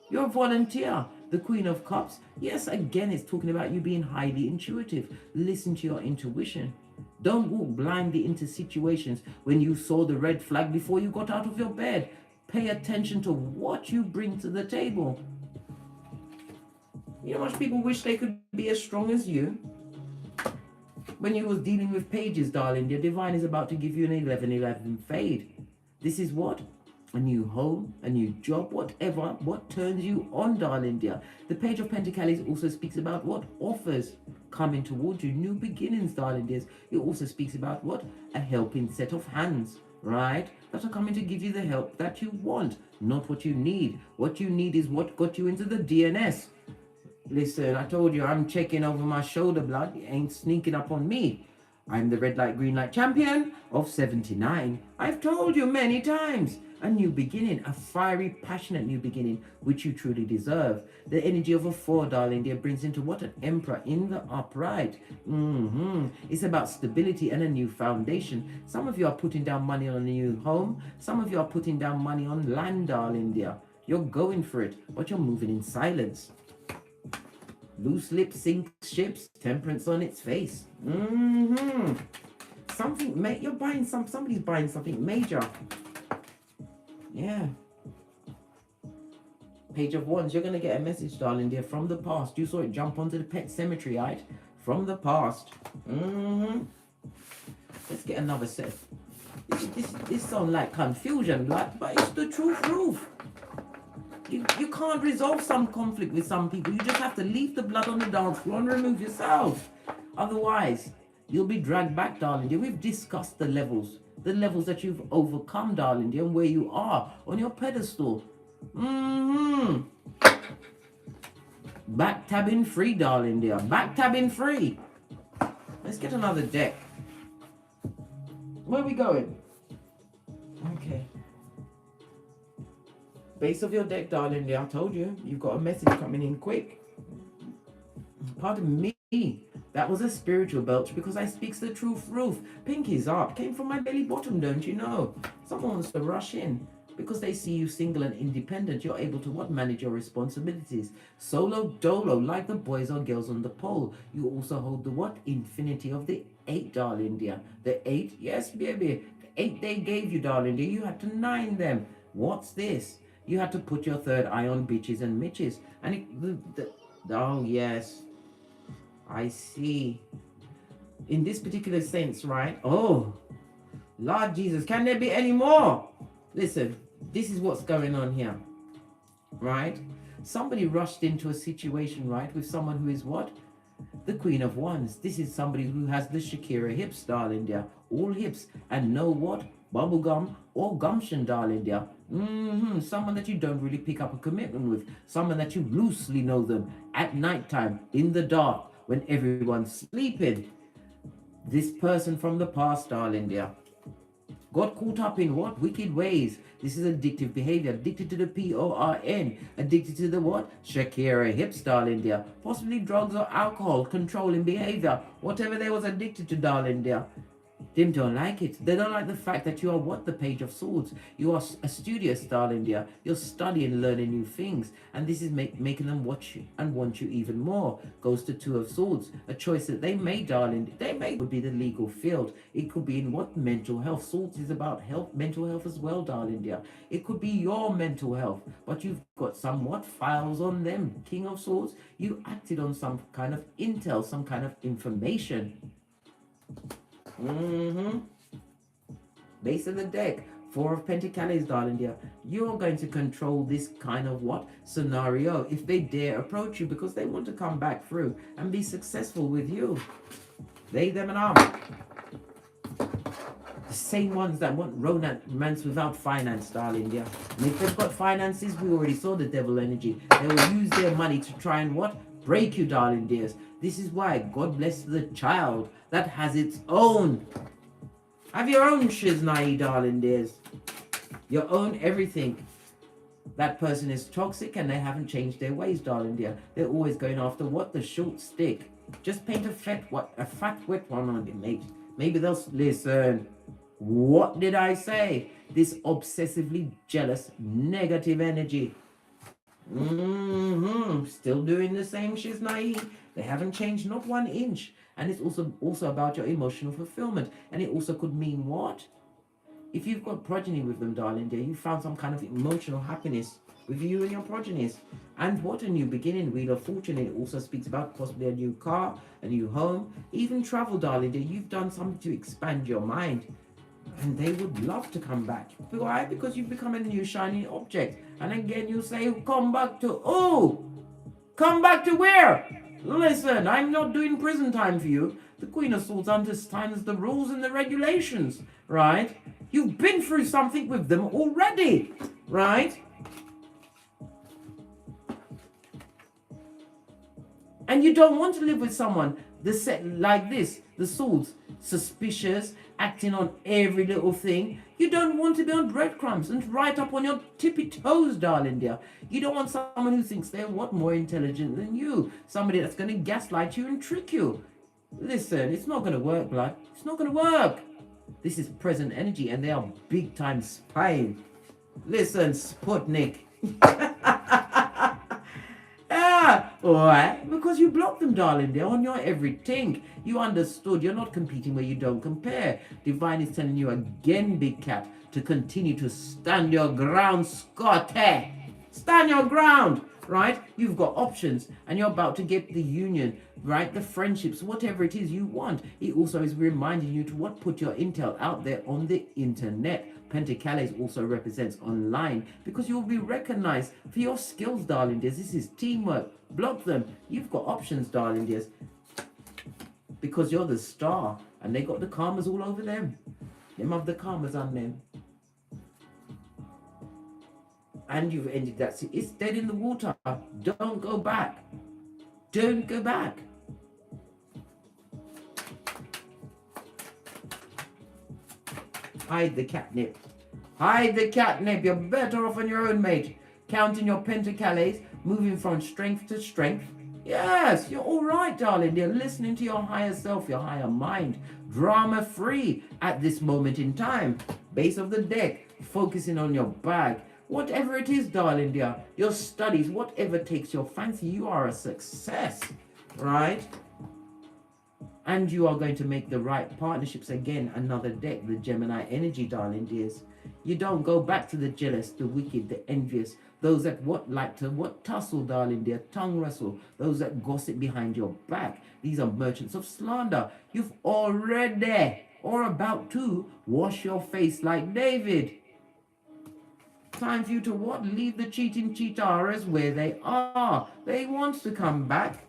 You're a volunteer. The Queen of Cups, yes, again, it's talking about you being highly intuitive. Listen to your intuition. Don't walk blindly into situations when you saw the red flag before you got out of your bed. Pay attention to what you bring to the table. You know how much people wish they could be as strong as you? When you was dealing with pages, darling, your Divine is about to give you an 11-11 fade. This is what? a new home, a new job, whatever, what turns you on, darling dear. The Page of Pentacles also speaks about what offers coming towards you, new beginnings, darling dears. It also speaks about what? A helping set of hands, right? That are coming to give you the help that you want, not what you need. What you need is what got you into the DNS. Listen, I told you, I'm checking over my shoulder, blood. It ain't sneaking up on me. I'm the red light, green light champion of 79. I've told you many times. A new beginning, a fiery, passionate new beginning, which you truly deserve. The energy of a 4, darling dear, brings into what? An emperor in the upright. It's about stability and a new foundation. Some of you are putting down money on a new home. Some of you are putting down money on land, darling dear. You're going for it, but you're moving in silence. Loose lips sink ships, temperance on its face. Something, you're buying somebody's buying something major. Yeah. Page of Wands, you're going to get a message, darling dear, from the past. You saw it jump onto the pet cemetery, right? From the past. Let's get another set. This sounds like confusion, but it's the truth. You can't resolve some conflict with some people. You just have to leave the blood on the dance floor and remove yourself. Otherwise, you'll be dragged back, darling dear. We've discussed the levels that you've overcome, darling dear, and where you are on your pedestal. Backtabbing free, darling dear. Backtabbing free. Let's get another deck. Where are we going? Okay. Base of your deck, darling dear. I told you, you've got a message coming in quick. Pardon me. That was a spiritual belch because I speaks the truth. Pinky's up. Came from my belly bottom, don't you know? Someone wants to rush in because they see you single and independent. You're able to what? Manage your responsibilities. Solo dolo, like the boys or girls on the pole. You also hold the what? Infinity of the 8, darling dear. The 8, yes, baby. The 8 they gave you, darling dear. You had to 9 them. What's this? You had to put your third eye on bitches and mitches. And oh, yes. I see. In this particular sense, right? Oh, Lord Jesus, can there be any more? Listen, this is what's going on here, right? Somebody rushed into a situation, right, with someone who is what? The Queen of Wands. This is somebody who has the Shakira hips, darling dear. All hips. And no what? Bubblegum or gumption, darling dear. Someone that you don't really pick up a commitment with. Someone that you loosely know them at nighttime, in the dark, when everyone's sleeping. This person from the past, darling dear, got caught up in what? Wicked ways. This is addictive behavior. Addicted to the PORN. Addicted to the what? Shakira hips, darling dear. Possibly drugs or alcohol. Controlling behavior. Whatever they was addicted to, darling dear. Them don't like it. They don't like the fact that you are what? The Page of Swords. You are a studious, darling dear. You're studying, learning new things. And this is making them watch you and want you even more. Goes to 2 of Swords. A choice that they made, darling. They made would be the legal field. It could be in what? Mental health. Swords is about health, mental health as well, darling dear. It could be your mental health. But you've got somewhat files on them. King of Swords. You acted on some kind of intel, some kind of information. Base of the deck, 4 of Pentacles, darling dear. You're going to control this kind of what? Scenario if they dare approach you because they want to come back through and be successful with you. They, them, and arm. The same ones that want romance without finance, darling dear. And if they've got finances, we already saw the devil energy. They will use their money to try and what? Break you, darling dears. This is why God bless the child that has its own. Have your own shiznai, darling dears. Your own everything. That person is toxic and they haven't changed their ways, darling dear. They're always going after what? The short stick. Just paint a fat wet one on it, mate. Maybe they'll listen. What did I say? This obsessively jealous, negative energy. Still doing the same shiznai. They haven't changed not 1 inch. And it's also about your emotional fulfillment. And it also could mean what? If you've got progeny with them, darling dear, you found some kind of emotional happiness with you and your progenies. And what a new beginning, Wheel of Fortune. It also speaks about possibly a new car, a new home, even travel, darling dear. You've done something to expand your mind. And they would love to come back. Why? Because you've become a new shiny object. And again, you say, come back to, come back to where? Listen, I'm not doing prison time for you. The Queen of Swords understands the rules and the regulations, right? You've been through something with them already, right? And you don't want to live with someone like this, the Swords, suspicious, acting on every little thing. You don't want to be on breadcrumbs and right up on your tippy toes, darling dear. You don't want someone who thinks they're more intelligent than you. Somebody that's going to gaslight you and trick you. Listen, it's not going to work, blood. It's not going to work. This is present energy and they are big time spying. Listen, Sputnik. Why? Because you blocked them, darling. They're on your everything. You understood. You're not competing where you don't compare. Divine is telling you again, big cat, to continue to stand your ground, Scotty. Stand your ground, right? You've got options and you're about to get the union, right? The friendships, whatever it is you want. It also is reminding you to put your intel out there on the internet. Pentacles also represents online because you'll be recognized for your skills, darling dears. This is teamwork. Block them. You've got options, darling dears, because you're the star and they got the karmas all over them. Them have the karmas on them. And you've ended that. It's dead in the water. Don't go back. Don't go back. Hide the catnip. Hide the catnip. You're better off on your own, mate. Counting your pentacles, moving from strength to strength. Yes, you're all right, darling. You're listening to your higher self, your higher mind. Drama-free at this moment in time. Base of the deck, focusing on your bag. Whatever it is, darling dear, your studies, whatever takes your fancy, you are a success, right? And you are going to make the right partnerships. Again, another deck, the Gemini energy, darling dears. You don't go back to the jealous, the wicked, the envious, those that tussle, darling dear, tongue wrestle, those that gossip behind your back. These are merchants of slander. You've already, or about to, wash your face like David. Time for you to leave the cheating cheataras where they are. They want to come back,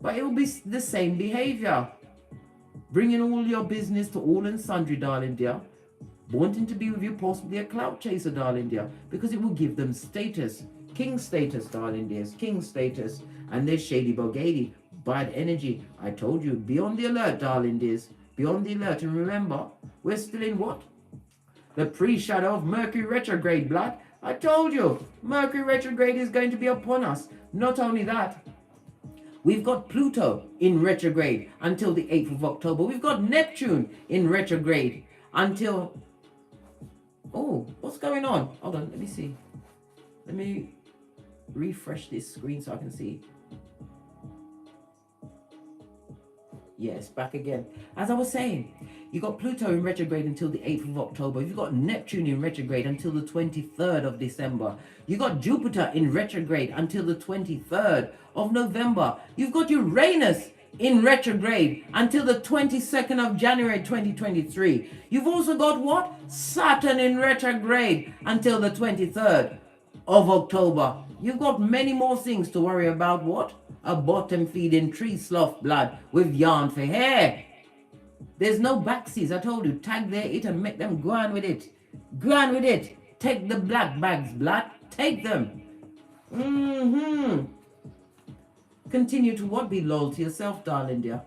but it will be the same behavior. Bringing all your business to all and sundry, darling dear. Wanting to be with you, possibly a clout chaser, darling dear, because it will give them status. King status, darling dears. King status. And there's shady bogady, bad energy. I told you, be on the alert, darling dears. Be on the alert. And remember, we're still in what? The pre-shadow of Mercury retrograde, blood. I told you, Mercury retrograde is going to be upon us. Not only that, we've got Pluto in retrograde until the 8th of October. We've got Neptune in retrograde until... Oh, what's going on? Hold on, let me see. Let me refresh this screen so I can see. Yes, back again. As I was saying, you got Pluto in retrograde until the 8th of October. You've got Neptune in retrograde until the 23rd of December. You got Jupiter in retrograde until the 23rd of November. You've got Uranus in retrograde until the 22nd of January 2023. You've also got what? Saturn in retrograde until the 23rd of October. You've got many more things to worry about. What? A bottom feeding tree sloth, blood, with yarn for hair. There's no backsies. I told you, tag their it and make them go on with it. Go on with it. Take the black bags, blood. Take them. Continue to what? Be loyal to yourself, darling dear.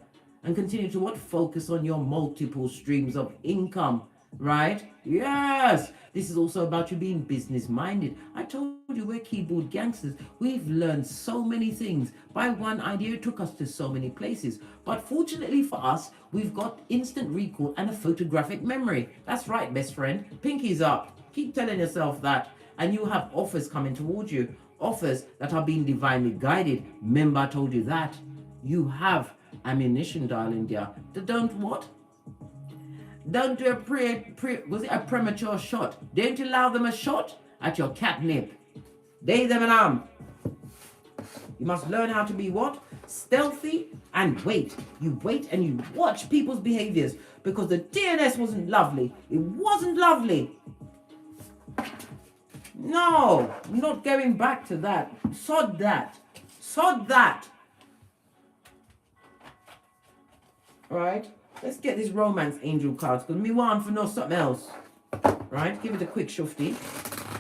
And continue to what? Focus on your multiple streams of income, right? Yes. This is also about you being business minded. I told you we're keyboard gangsters. We've learned so many things. By one idea, it took us to so many places. But fortunately for us, we've got instant recall and a photographic memory. That's right, best friend. Pinkies up. Keep telling yourself that. And you have offers coming towards you. Offers that are being divinely guided. Remember, I told you that. You have ammunition, darling dear. Don't what? Don't do a premature shot. Don't allow them a shot at your catnip. They them and You must learn how to be what? Stealthy and wait. You wait and you watch people's behaviors because the DNS wasn't lovely. It wasn't lovely. No, I'm not going back to that. Sod that. Sod that. Right? Let's get this romance angel cards because me want for know something else. Right? Give it a quick shufty.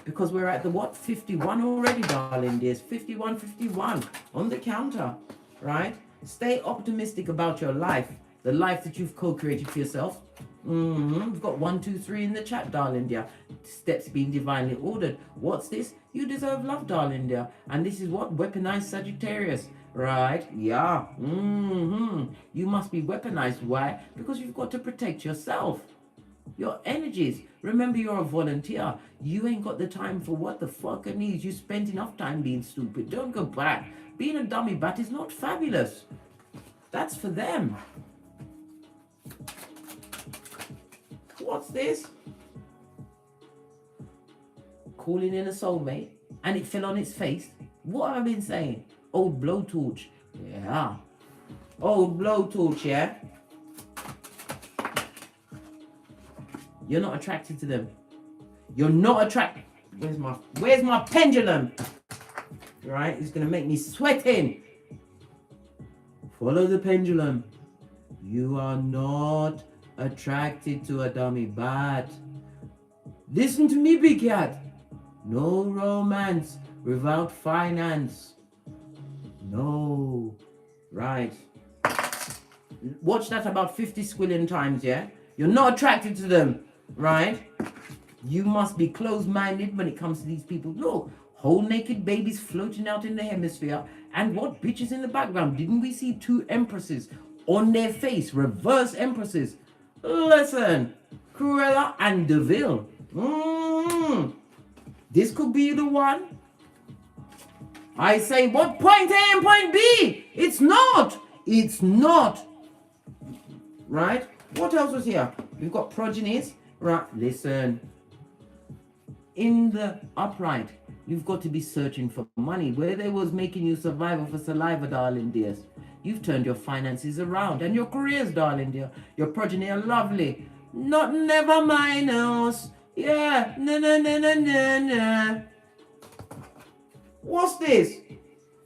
Because we're at the what? 51 already, darling dears. 51, 51 on the counter. Right? Stay optimistic about your life. The life that you've co-created for yourself. We've got 1, 2, 3 in the chat, darling dear. Steps being divinely ordered. What's this? You deserve love, darling dear. And this is what? Weaponized Sagittarius. Right? Yeah. You must be weaponized. Why? Because you've got to protect yourself. Your energies. Remember, you're a volunteer. You ain't got the time for what the fuck it needs. You spent enough time being stupid. Don't go back. Being a dummy bat is not fabulous. That's for them. What's this? Calling in a soulmate and it fell on its face. What have I been saying? Old blowtorch. Yeah. Old blowtorch, yeah? You're not attracted to them. You're not attracted. Where's my pendulum? Right? It's gonna make me sweating. Follow the pendulum. You are not attracted to a dummy bat. Listen to me, big cat. No romance without finance. No. Right. Watch that about 50 squillion times, yeah? You're not attracted to them, right? You must be closed-minded when it comes to these people. Look, whole naked babies floating out in the hemisphere. And what bitches in the background? Didn't we see 2 empresses on their face? Reverse empresses. Listen, Cruella and DeVille. This could be the one. I say, what? Point A and point B. It's not. It's not. Right? What else was here? We've got progenies. Right, listen. In the upright, you've got to be searching for money. Where they was making you survival for saliva, darling dears. You've turned your finances around. And your careers, darling dear. Your progeny are lovely. Not never mind else. Yeah. Na. What's this?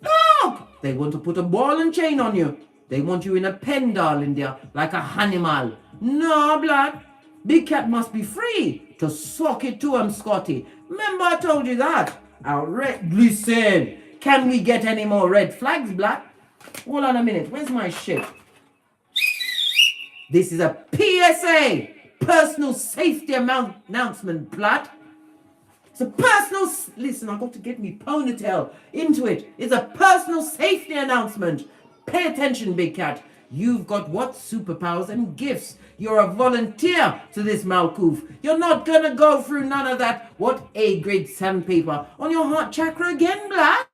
Look! They want to put a ball and chain on you. They want you in a pen, darling dear, like a animal. No, blood. Big cat must be free to sock it to him, Scotty. Remember I told you that? Listen, can we get any more red flags, blood? Hold on a minute. Where's my shit? This is a PSA, personal safety announcement, blood. It's a personal... Listen, I've got to get me ponytail into it. It's a personal safety announcement. Pay attention, big cat. You've got what? Superpowers and gifts. You're a volunteer to this Malkoof. You're not gonna go through none of that, what, A-grade sandpaper on your heart chakra again, blood.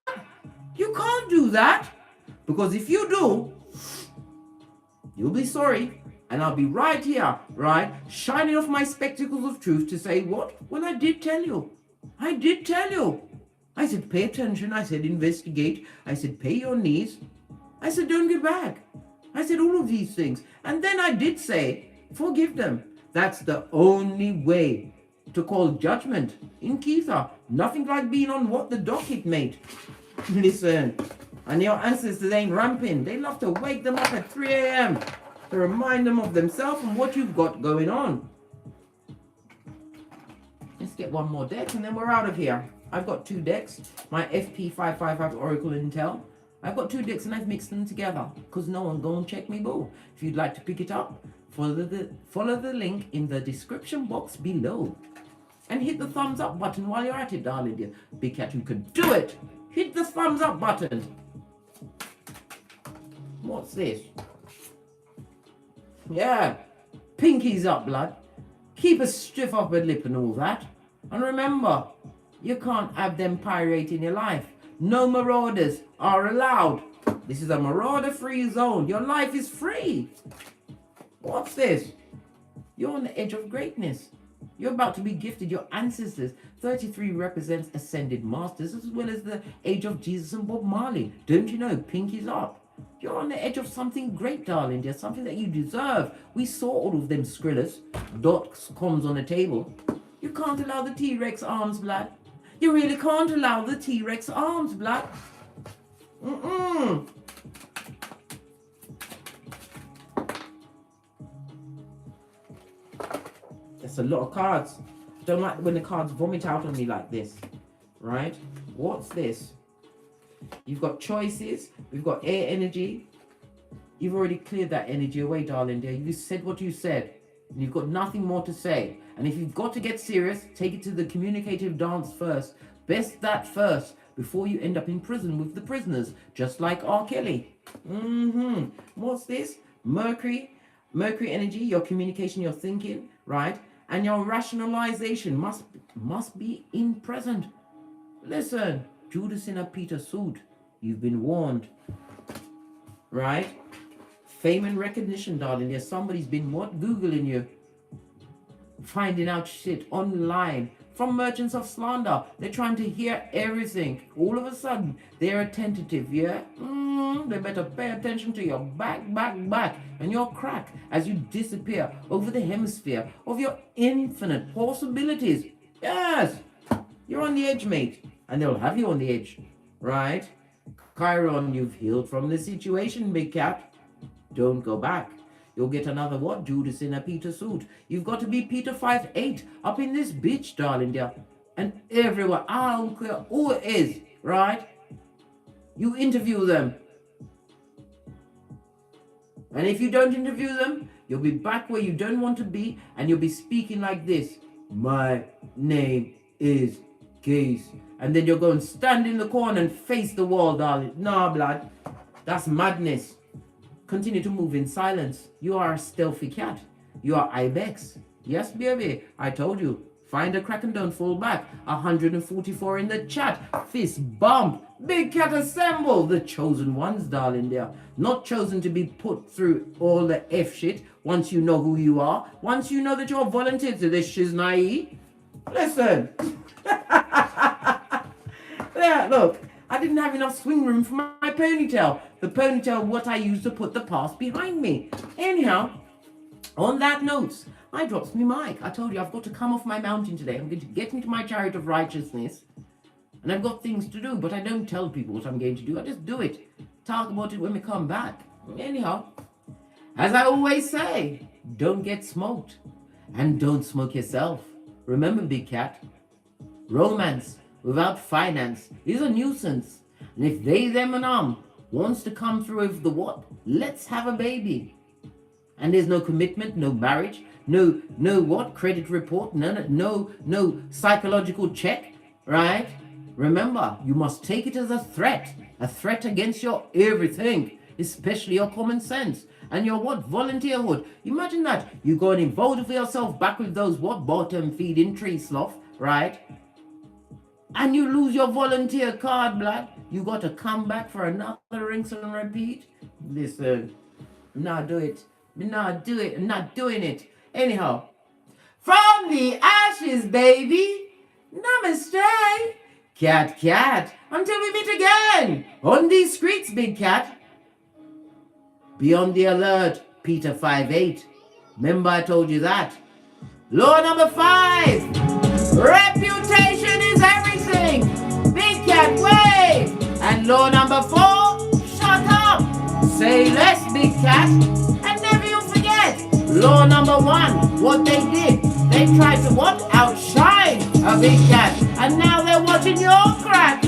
You can't do that. Because if you do, you'll be sorry. And I'll be right here, right, shining off my spectacles of truth to say what? Well, I did tell you. I did tell you. I said, pay attention. I said, investigate. I said, pay your knees. I said, don't get back. I said all of these things. And then I did say, forgive them. That's the only way to call judgment in Keitha. Nothing like being on what the docket, mate. Listen, and your ancestors ain't ramping. They love to wake them up at 3 a.m. to remind them of themselves and what you've got going on. Let's get one more deck and then we're out of here. I've got 2 decks. My FP555 Oracle Intel. I've got 2 decks and I've mixed them together because no one go and check me boo. If you'd like to pick it up, follow the link in the description box below. And hit the thumbs up button while you're at it, darling dear. Big cat, you can do it. Hit the thumbs up button. What's this? Yeah, pinkies up, blood. Keep a stiff upper lip and all that. And remember, you can't have them pirate in your life. No marauders are allowed. This is a marauder-free zone. Your life is free. What's this? You're on the edge of greatness. You're about to be gifted your ancestors. 33 represents ascended masters as well as the age of Jesus and Bob Marley. Don't you know? Pinkies up. You're on the edge of something great, darling. There's something that you deserve. We saw all of them skrillers, .coms on the table. You can't allow the T-Rex arms, blood. You really can't allow the T-Rex arms, blood. That's a lot of cards. I don't like when the cards vomit out on me like this, right? What's this? You've got choices. We've got air energy. You've already cleared that energy away, darling dear. You said what you said. And you've got nothing more to say. And if you've got to get serious, take it to the communicative dance first. Best that first before you end up in prison with the prisoners, just like R. Kelly. What's this? Mercury. Mercury energy, your communication, your thinking, right? And your rationalization must be in present. Listen, Judas in a Peter suit. You've been warned, right? Fame and recognition, darling. There's somebody's been Googling you, finding out shit online from merchants of slander. They're trying to hear everything. All of a sudden, they're attentive, yeah? They better pay attention to your back, and your crack as you disappear over the hemisphere of your infinite possibilities. Yes, you're on the edge, mate, and they'll have you on the edge, right? Chiron, you've healed from the situation, big cat. Don't go back. You'll get another Judas in a Peter suit. You've got to be Peter 5'8" up in this bitch, darling dear. And everyone, I don't care who it is, right? You interview them. And if you don't interview them, you'll be back where you don't want to be, and you'll be speaking like this. My name is Case. And then you'll go and stand in the corner and face the wall, darling. Nah, blood. That's madness. Continue to move in silence. You are a stealthy cat. You are Ibex. Yes, baby. I told you. Find a crack and don't fall back. 144 in the chat. Fist bump. Big cat assemble. The chosen ones, darling dear. Not chosen to be put through all the F shit once you know who you are. Once you know that you're volunteered to this shiznai. Listen. Yeah, look. I didn't have enough swing room for my ponytail. The ponytail, what I used to put the past behind me. Anyhow, on that note, I dropped my mic. I told you I've got to come off my mountain today. I'm going to get into my chariot of righteousness. And I've got things to do, but I don't tell people what I'm going to do. I just do it. Talk about it when we come back. Anyhow, as I always say, don't get smoked. And don't smoke yourself. Remember, big cat, romance without finance is a nuisance. And if they, them, and wants to come through with the let's have a baby. And there's no commitment, no marriage, no credit report, no psychological check, right? Remember, you must take it as a threat against your everything, especially your common sense and your volunteerhood. Imagine that you go and involve yourself back with those bottom feeding tree sloth, right? And you lose your volunteer card, blood. You got to come back for another rinse and repeat. Listen, I'm not doing it. Anyhow, from the ashes, baby. Namaste. Cat. Until we meet again on these streets, big cat. Be on the alert, Peter 5'8". Remember I told you that. Law number 5. Reputation is everything. Big cat wave. And law number 4. Shut up. Say less, big cat. And never you forget. Law number 1. What they did. They tried to outshine a big cat. And now they're watching your crack.